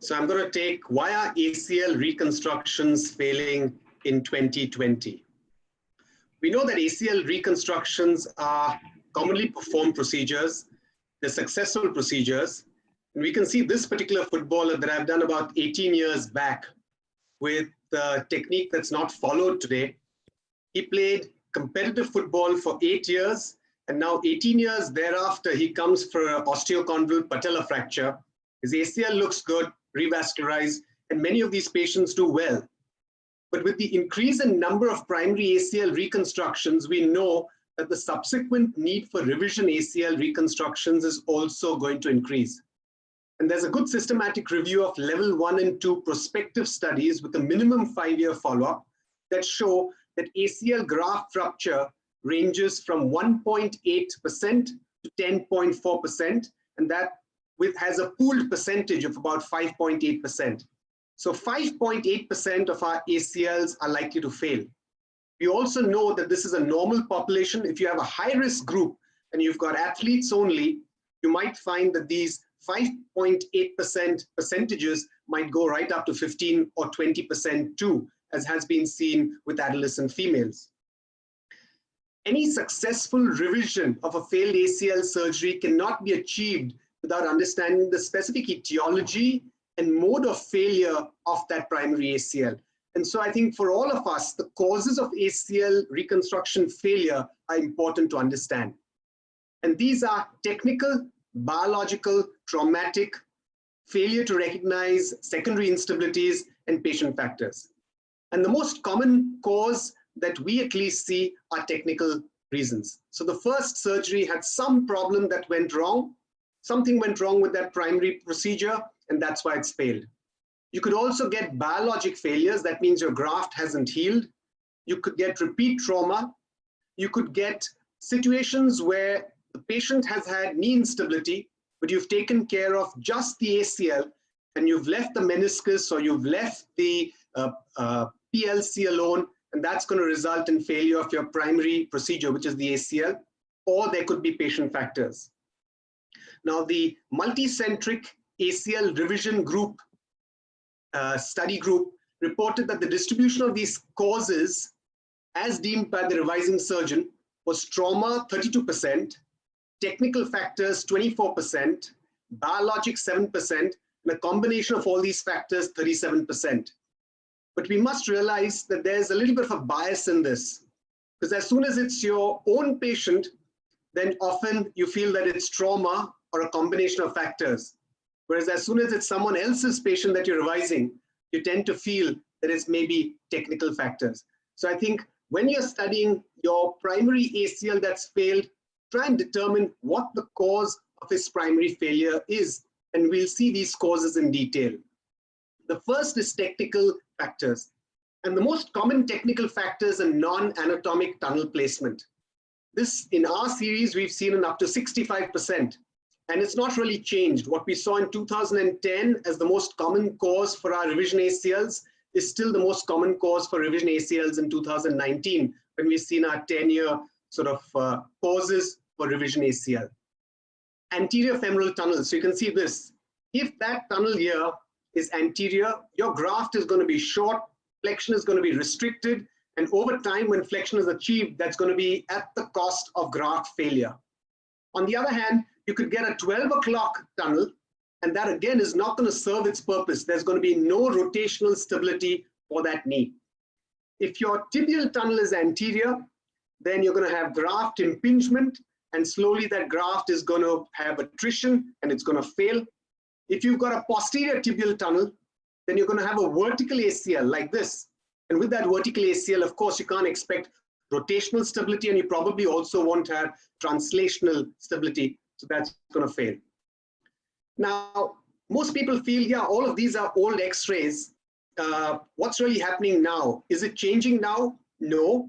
So I'm going to take why are ACL reconstructions failing in 2020? We know that ACL reconstructions are commonly performed procedures. They're successful procedures. And we can see this particular footballer that I've done about 18 years back with the technique that's not followed today. He played competitive football for 8 years, and now 18 years thereafter, he comes for an osteochondral patella fracture. His ACL looks good, revascularized, and many of these patients do well. But with the increase in number of primary ACL reconstructions, we know that the subsequent need for revision ACL reconstructions is also going to increase. And there's a good systematic review of level 1 and 2 prospective studies with a minimum 5-year follow-up that show that ACL graft rupture ranges from 1.8% to 10.4%, and that has a pooled percentage of about 5.8%. So 5.8% of our ACLs are likely to fail. We also know that this is a normal population. If you have a high-risk group and you've got athletes only, you might find that these 5.8% percentages might go right up to 15 or 20% too, as has been seen with adolescent females. Any successful revision of a failed ACL surgery cannot be achieved without understanding the specific etiology and mode of failure of that primary ACL. And so I think for all of us, the causes of ACL reconstruction failure are important to understand. And these are technical, biological, traumatic, failure to recognize secondary instabilities, and patient factors. And the most common cause that we at least see are technical reasons. So the first surgery had some problem that went wrong. Something went wrong with that primary procedure, and that's why it's failed. You could also get biologic failures. That means your graft hasn't healed. You could get repeat trauma. You could get situations where the patient has had knee instability, but you've taken care of just the ACL, and you've left the meniscus or you've left the PLC alone, and that's going to result in failure of your primary procedure, which is the ACL, or there could be patient factors. Now, the multicentric ACL revision group, study group, reported that the distribution of these causes, as deemed by the revising surgeon, was trauma 32%, technical factors 24%, biologic 7%, and a combination of all these factors 37%. But we must realize that there's a little bit of a bias in this, because as soon as it's your own patient, then often you feel that it's trauma or a combination of factors. Whereas as soon as it's someone else's patient that you're revising, you tend to feel that it's maybe technical factors. So I think when you're studying your primary ACL that's failed, try and determine what the cause of its primary failure is, and we'll see these causes in detail. The first is technical factors, and the most common technical factors are non-anatomic tunnel placement. This, in our series, we've seen in up to 65%, and it's not really changed. What we saw in 2010 as the most common cause for our revision ACLs is still the most common cause for revision ACLs in 2019, when we've seen our 10-year sort of causes for revision ACL. Anterior femoral tunnel, so you can see this. If that tunnel here is anterior, your graft is going to be short, flexion is going to be restricted, and over time when flexion is achieved, that's going to be at the cost of graft failure. On the other hand, you could get a 12 o'clock tunnel, and that again is not going to serve its purpose. There's going to be no rotational stability for that knee. If your tibial tunnel is anterior, then you're going to have graft impingement, and slowly that graft is going to have attrition and it's going to fail. If you've got a posterior tibial tunnel, then you're going to have a vertical ACL like this. And with that vertical ACL, of course, you can't expect rotational stability, and you probably also won't have translational stability. So that's going to fail. Now, most people feel, yeah, all of these are old X-rays. What's really happening now? Is it changing now? No.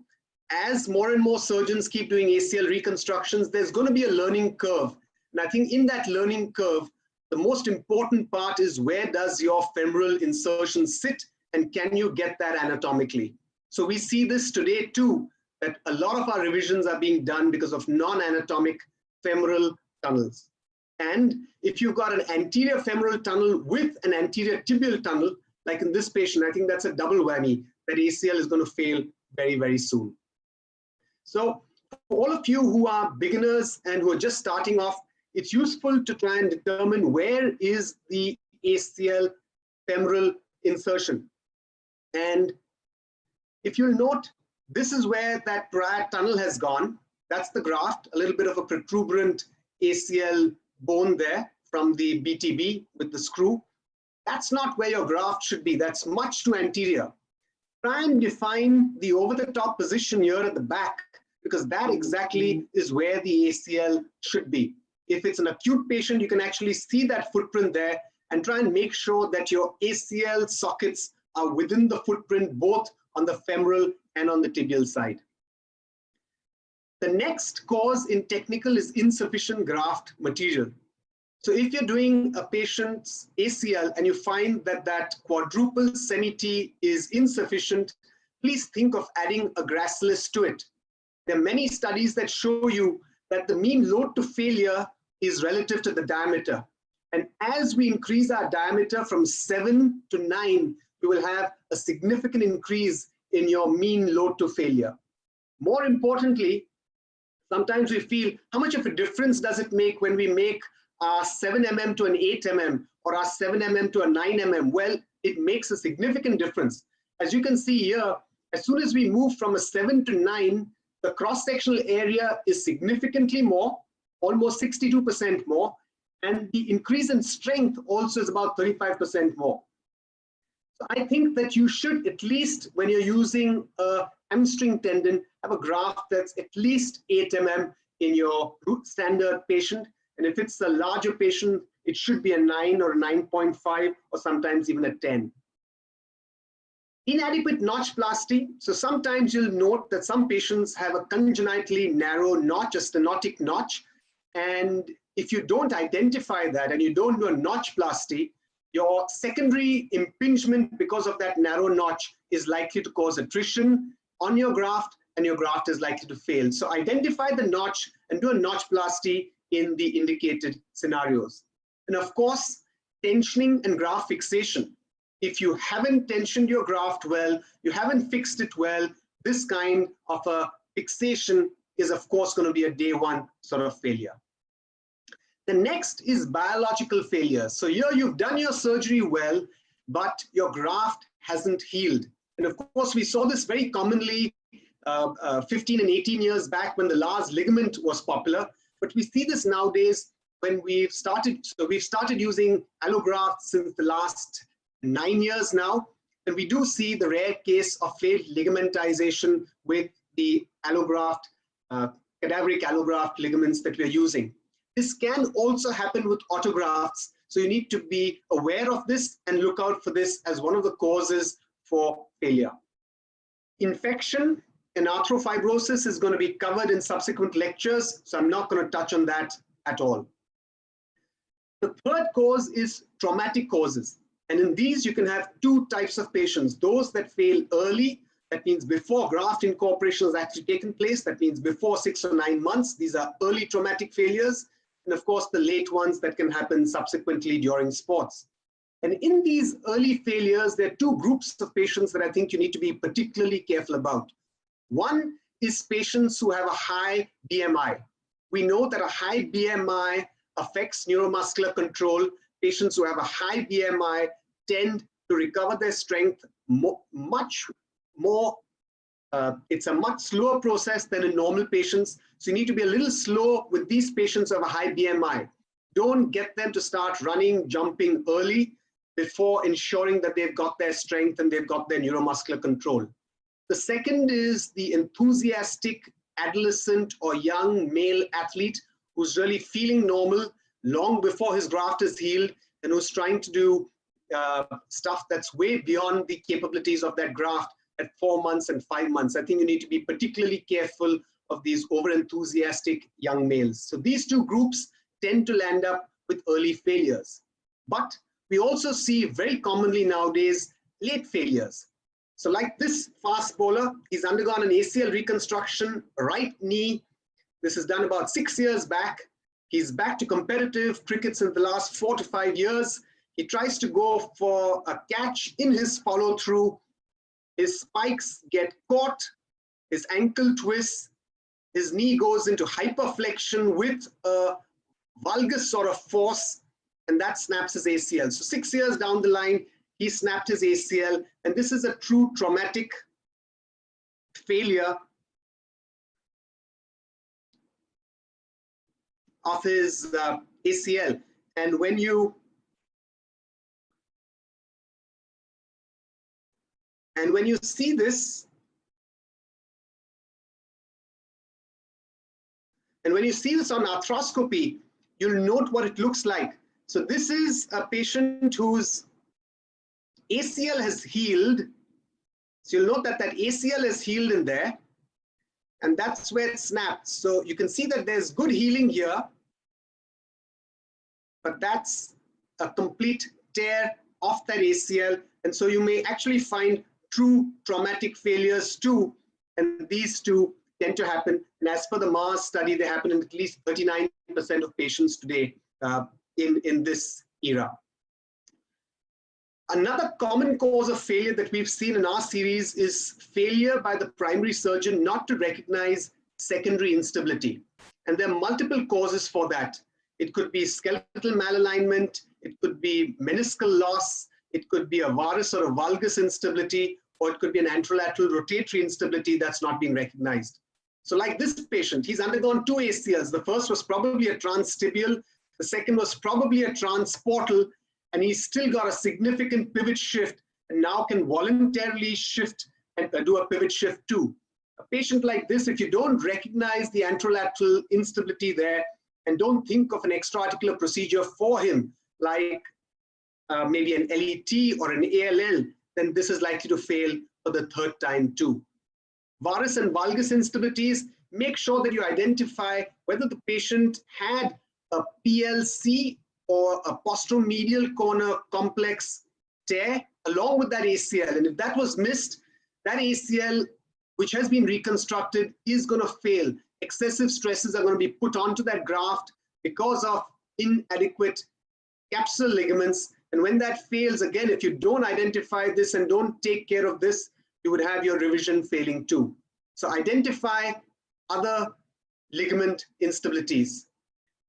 As more and more surgeons keep doing ACL reconstructions, there's going to be a learning curve. And I think in that learning curve, the most important part is where does your femoral insertion sit, and can you get that anatomically? So we see this today too, that a lot of our revisions are being done because of non-anatomic femoral tunnels. And if you've got an anterior femoral tunnel with an anterior tibial tunnel, like in this patient, I think that's a double whammy, that ACL is going to fail very, very soon. So for all of you who are beginners and who are just starting off, it's useful to try and determine where is the ACL femoral insertion. And if you'll note, this is where that prior tunnel has gone. That's the graft, a little bit of a protuberant ACL bone there from the BTB with the screw. That's not where your graft should be. That's much too anterior. Try and define the over-the-top position here at the back, because that exactly is where the ACL should be. If it's an acute patient, you can actually see that footprint there and try and make sure that your ACL sockets are within the footprint, both on the femoral and on the tibial side. The next cause in technical is insufficient graft material. So if you're doing a patient's ACL and you find that that quadruple semi-T is insufficient, please think of adding a gracilis to it. There are many studies that show you that the mean load to failure is relative to the diameter. And as we increase our diameter from 7 to 9, we will have a significant increase in your mean load to failure. More importantly, sometimes we feel, how much of a difference does it make when we make our 7 mm to an 8 mm or our 7 mm to a 9 mm? Well, it makes a significant difference. As you can see here, as soon as we move from a 7 to 9, the cross-sectional area is significantly more, almost 62% more, and the increase in strength also is about 35% more. So I think that you should, at least when you're using a hamstring tendon, have a graft that's at least 8 mm in your standard patient. And if it's a larger patient, it should be a 9 or a 9.5 or sometimes even a 10. Inadequate notchplasty. So sometimes you'll note that some patients have a congenitally narrow notch, a stenotic notch. And if you don't identify that and you don't do a notchplasty, your secondary impingement because of that narrow notch is likely to cause attrition on your graft, and your graft is likely to fail. So identify the notch and do a notchplasty in the indicated scenarios. And of course, tensioning and graft fixation. If you haven't tensioned your graft well, you haven't fixed it well, this kind of a fixation is of course going to be a day one sort of failure. The next is biological failure. So here you've done your surgery well, but your graft hasn't healed. And of course, we saw this very commonly 15 and 18 years back when the Lars ligament was popular. But we see this nowadays when we've started using allografts since the last 9 years now. And we do see the rare case of failed ligamentization with the allograft, cadaveric allograft ligaments that we're using. This can also happen with autografts. So you need to be aware of this and look out for this as one of the causes for failure. Infection and arthropibrosis is going to be covered in subsequent lectures, so I'm not going to touch on that at all. The third cause is traumatic causes. And in these, you can have two types of patients. Those that fail early, that means before graft incorporation has actually taken place, that means before 6 or 9 months. These are early traumatic failures. And of course, the late ones that can happen subsequently during sports. And in these early failures, there are two groups of patients that I think you need to be particularly careful about. One is patients who have a high BMI. We know that a high BMI affects neuromuscular control. Patients who have a high BMI tend to recover their strength much more. It's a much slower process than in normal patients. So you need to be a little slow with these patients who have a high BMI. Don't get them to start running, jumping early before ensuring that they've got their strength and they've got their neuromuscular control. The second is the enthusiastic adolescent or young male athlete who's really feeling normal long before his graft is healed and who's trying to do stuff that's way beyond the capabilities of that graft at 4 months and 5 months. I think you need to be particularly careful of these over-enthusiastic young males. So these two groups tend to land up with early failures. But we also see very commonly nowadays late failures. So like this fast bowler, he's undergone an ACL reconstruction, right knee. This is done about 6 years back. He's back to competitive crickets in the last 4 to 5 years. He tries to go for a catch in his follow through. His spikes get caught, his ankle twists, his knee goes into hyperflexion with a valgus sort of force, and that snaps his ACL. So 6 years down the line, he snapped his ACL, and this is a true traumatic failure of his ACL. And when you see this, and when you see this on arthroscopy, you'll note what it looks like. So this is a patient whose ACL has healed. So you'll note that that ACL is healed in there, and that's where it snapped. So you can see that there's good healing here, but that's a complete tear of that ACL. And so you may actually find true traumatic failures too, and these two tend to happen. And as per the Mars study, they happen in at least 39% of patients today in this era. Another common cause of failure that we've seen in our series is failure by the primary surgeon not to recognize secondary instability. And there are multiple causes for that. It could be skeletal malalignment, it could be meniscal loss, it could be a varus or a valgus instability, or it could be an anterolateral rotatory instability that's not being recognized. So like this patient, he's undergone 2 ACLs. The first was probably a transtibial, the second was probably a transportal, and he's still got a significant pivot shift and now can voluntarily shift and do a pivot shift too. A patient like this, if you don't recognize the anterolateral instability there and don't think of an extra-articular procedure for him, like maybe an LET or an ALL, then this is likely to fail for the 3rd time too. Varus and valgus instabilities, make sure that you identify whether the patient had a PLC or a posteromedial corner complex tear along with that ACL. And if that was missed, that ACL, which has been reconstructed, is going to fail. Excessive stresses are going to be put onto that graft because of inadequate capsular ligaments. And when that fails, again, if you don't identify this and don't take care of this, you would have your revision failing too. So identify other ligament instabilities.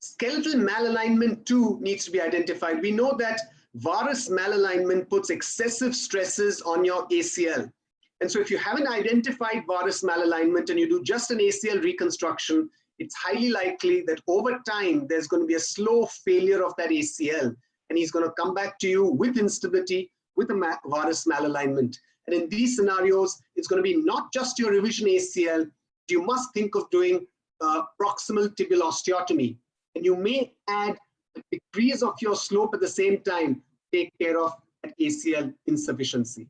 Skeletal malalignment too needs to be identified. We know that varus malalignment puts excessive stresses on your ACL. And so if you haven't identified varus malalignment and you do just an ACL reconstruction, it's highly likely that over time, there's going to be a slow failure of that ACL. And he's going to come back to you with instability, with a varus malalignment. And in these scenarios, it's going to be not just your revision ACL, you must think of doing proximal tibial osteotomy. And you may add a decrease of your slope at the same time, take care of an ACL insufficiency.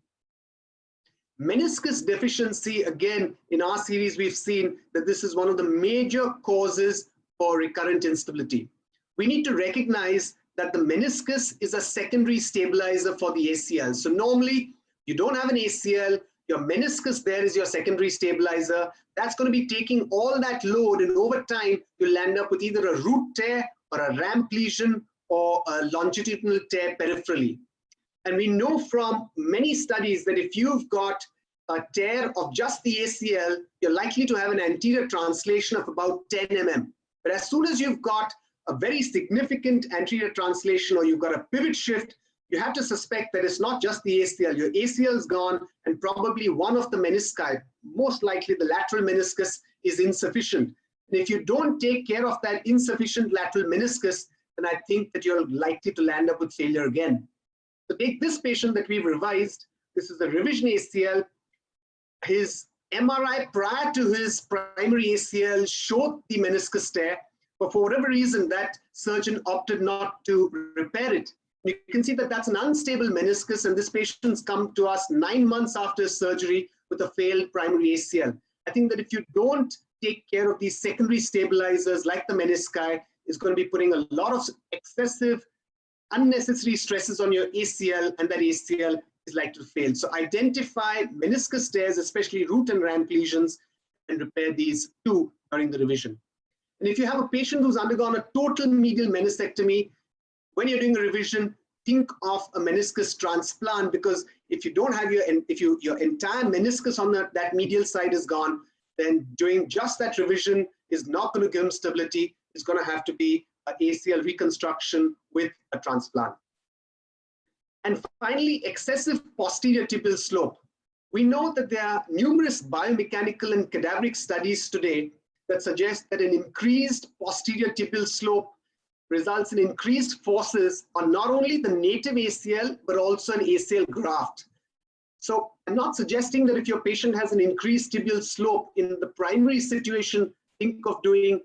Meniscus deficiency, again, in our series, we've seen that this is one of the major causes for recurrent instability. We need to recognize that the meniscus is a secondary stabilizer for the ACL. So normally, you don't have an ACL, your meniscus there is your secondary stabilizer. That's going to be taking all that load, and over time, you'll end up with either a root tear or a ramp lesion or a longitudinal tear peripherally. And we know from many studies that if you've got a tear of just the ACL, you're likely to have an anterior translation of about 10 mm. But as soon as you've got a very significant anterior translation or you've got a pivot shift, you have to suspect that it's not just the ACL. Your ACL is gone and probably one of the menisci, most likely the lateral meniscus, is insufficient. And if you don't take care of that insufficient lateral meniscus, then I think that you're likely to land up with failure again. So take this patient that we've revised. This is the revision ACL. His MRI prior to his primary ACL showed the meniscus tear, but for whatever reason, that surgeon opted not to repair it. You can see that that's an unstable meniscus, and this patient's come to us 9 months after his surgery with a failed primary ACL. I think that if you don't take care of these secondary stabilizers like the menisci, it's going to be putting a lot of excessive, unnecessary stresses on your ACL, and that ACL is likely to fail. So identify meniscus tears, especially root and ramp lesions, and repair these too during the revision. And if you have a patient who's undergone a total medial meniscectomy, when you're doing a revision, think of a meniscus transplant, because if you don't have your entire meniscus on that medial side is gone, then doing just that revision is not going to give him stability. It's going to have to be an ACL reconstruction with a transplant. And finally, excessive posterior tibial slope. We know that there are numerous biomechanical and cadaveric studies today that suggest that an increased posterior tibial slope results in increased forces on not only the native ACL, but also an ACL graft. So I'm not suggesting that if your patient has an increased tibial slope in the primary situation, think of doing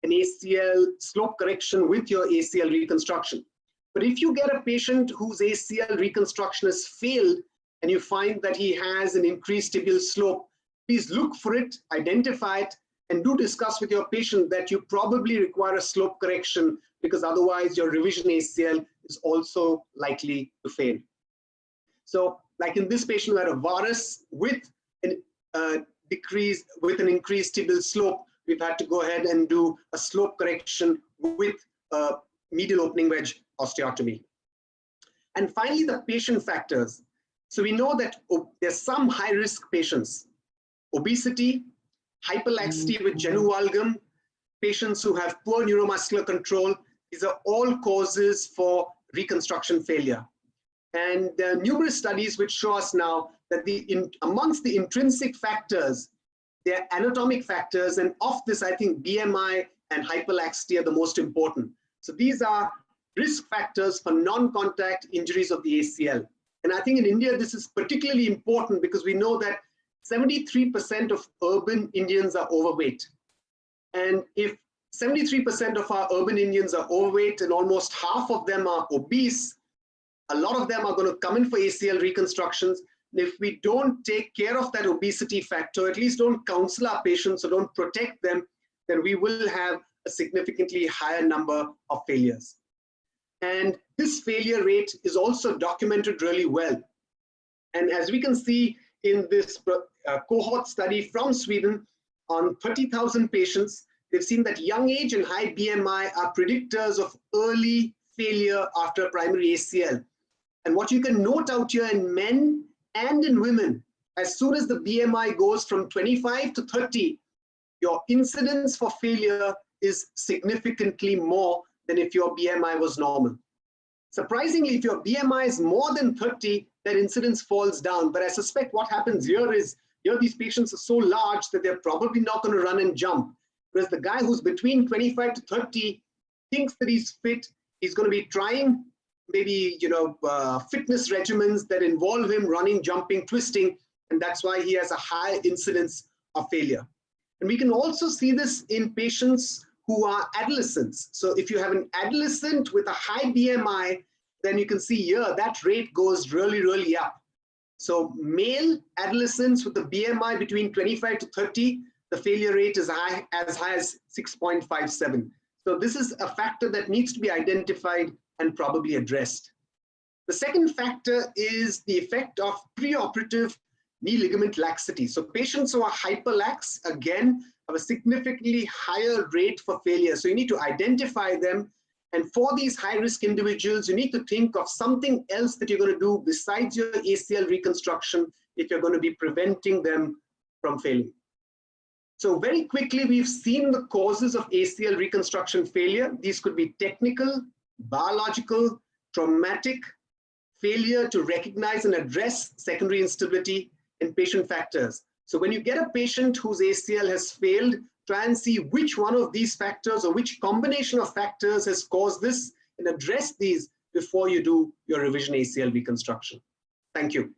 an ACL slope correction with your ACL reconstruction. But if you get a patient whose ACL reconstruction has failed and you find that he has an increased tibial slope, please look for it, identify it, and do discuss with your patient that you probably require a slope correction, because otherwise your revision ACL is also likely to fail. So like in this patient who had a varus with an increased tibial slope, we've had to go ahead and do a slope correction with a medial opening wedge osteotomy. And finally, the patient factors. So we know that there's some high-risk patients: obesity, hyperlaxity with genu valgum, patients who have poor neuromuscular control. These are all causes for reconstruction failure. And there are numerous studies which show us now that amongst the intrinsic factors, there are anatomic factors, and of this, I think BMI and hyperlaxity are the most important. So these are risk factors for non-contact injuries of the ACL. And I think in India, this is particularly important because we know that 73% of urban Indians are overweight. And if 73% of our urban Indians are overweight and almost half of them are obese, a lot of them are going to come in for ACL reconstructions. And if we don't take care of that obesity factor, at least don't counsel our patients or don't protect them, then we will have a significantly higher number of failures. And this failure rate is also documented really well. And as we can see in this cohort study from Sweden, on 30,000 patients, they've seen that young age and high BMI are predictors of early failure after primary ACL. And what you can note out here in men and in women, as soon as the BMI goes from 25 to 30, your incidence for failure is significantly more than if your BMI was normal. Surprisingly, if your BMI is more than 30, that incidence falls down. But I suspect what happens here is, these patients are so large that they're probably not going to run and jump. Whereas the guy who's between 25 to 30 thinks that he's fit, he's going to be trying maybe, fitness regimens that involve him running, jumping, twisting, and that's why he has a high incidence of failure. And we can also see this in patients who are adolescents. So if you have an adolescent with a high BMI, then you can see here that rate goes really, really up. So male adolescents with a BMI between 25 to 30, the failure rate is as high as 6.57. So this is a factor that needs to be identified and probably addressed. The second factor is the effect of preoperative knee ligament laxity. So patients who are hyperlax, again, have a significantly higher rate for failure. So you need to identify them. And for these high-risk individuals, you need to think of something else that you're going to do besides your ACL reconstruction if you're going to be preventing them from failing. So very quickly, we've seen the causes of ACL reconstruction failure. These could be technical, biological, traumatic, failure to recognize and address secondary instability, and patient factors. So when you get a patient whose ACL has failed, try and see which one of these factors or which combination of factors has caused this and address these before you do your revision ACL reconstruction. Thank you.